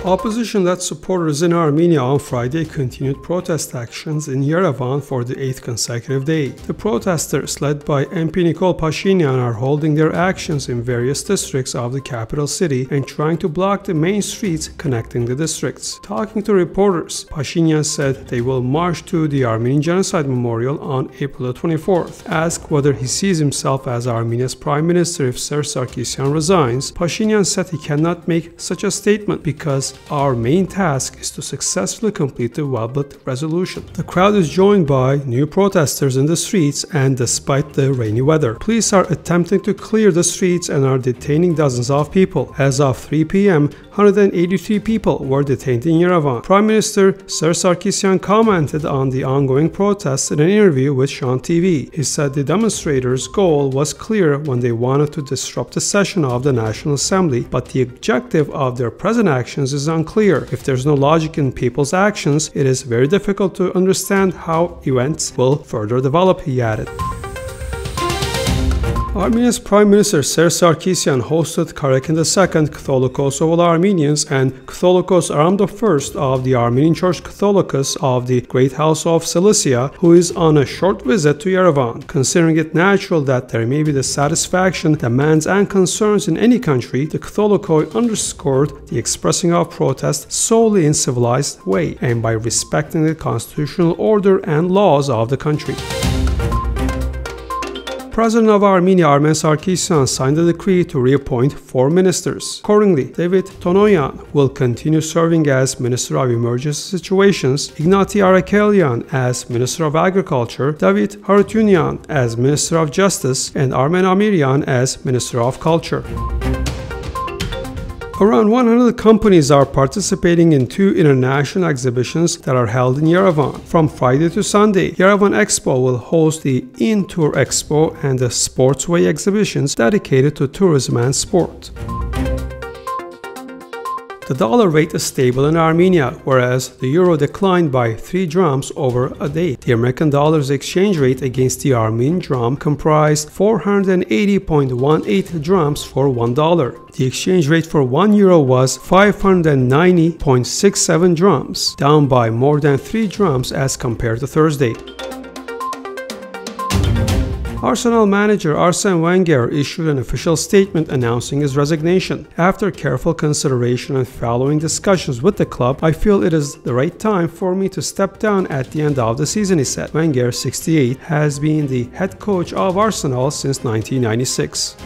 Opposition-led supporters in Armenia on Friday continued protest actions in Yerevan for the 8th consecutive day. The protesters, led by MP Nikol Pashinyan, are holding their actions in various districts of the capital city and trying to block the main streets connecting the districts. Talking to reporters, Pashinyan said they will march to the Armenian Genocide Memorial on April 24th. Asked whether he sees himself as Armenia's Prime Minister if Serzh Sargsyan resigns, Pashinyan said he cannot make such a statement because our main task is to successfully complete the Wenger resolution. The crowd is joined by new protesters in the streets, and despite the rainy weather, police are attempting to clear the streets and are detaining dozens of people. As of 3 p.m., 183 people were detained in Yerevan. Prime Minister Serzh Sargsyan commented on the ongoing protests in an interview with Shan TV. He said the demonstrators' goal was clear when they wanted to disrupt the session of the National Assembly, but the objective of their present actions is unclear. If there's no logic in people's actions, it is very difficult to understand how events will further develop, he added. Armenia's Prime Minister Serzh Sargsyan hosted Karekin II, CATHOLICOS of all Armenians, and CATHOLICOS Aram I of the Armenian Church CATHOLICOS of the Great House of Cilicia, who is on a short visit to Yerevan. Considering it natural that there may be dissatisfaction, demands and concerns in any country, the CATHOLICOS underscored the expressing of protest solely in civilized way and by respecting the constitutional order and laws of the country. President of Armenia Armen Sargsyan signed a decree to reappoint 4 ministers. Accordingly, David Tonoyan will continue serving as Minister of Emergency Situations, Ignati Arakelian as Minister of Agriculture, David Harutyunyan as Minister of Justice, and Armen Amiryan as Minister of Culture. Around 100 companies are participating in 2 international exhibitions that are held in Yerevan. From Friday to Sunday, Yerevan Expo will host the In-Tour Expo and the Sportsway exhibitions dedicated to tourism and sport. The dollar rate is stable in Armenia, whereas the euro declined by 3 drams over a day. The American dollar's exchange rate against the Armenian dram comprised 480.18 drams for $1. The exchange rate for €1 was 590.67 drams, down by more than 3 drams as compared to Thursday. Arsenal manager Arsene Wenger issued an official statement announcing his resignation. After careful consideration and following discussions with the club, I feel it is the right time for me to step down at the end of the season, he said. Wenger, 68, has been the head coach of Arsenal since 1996.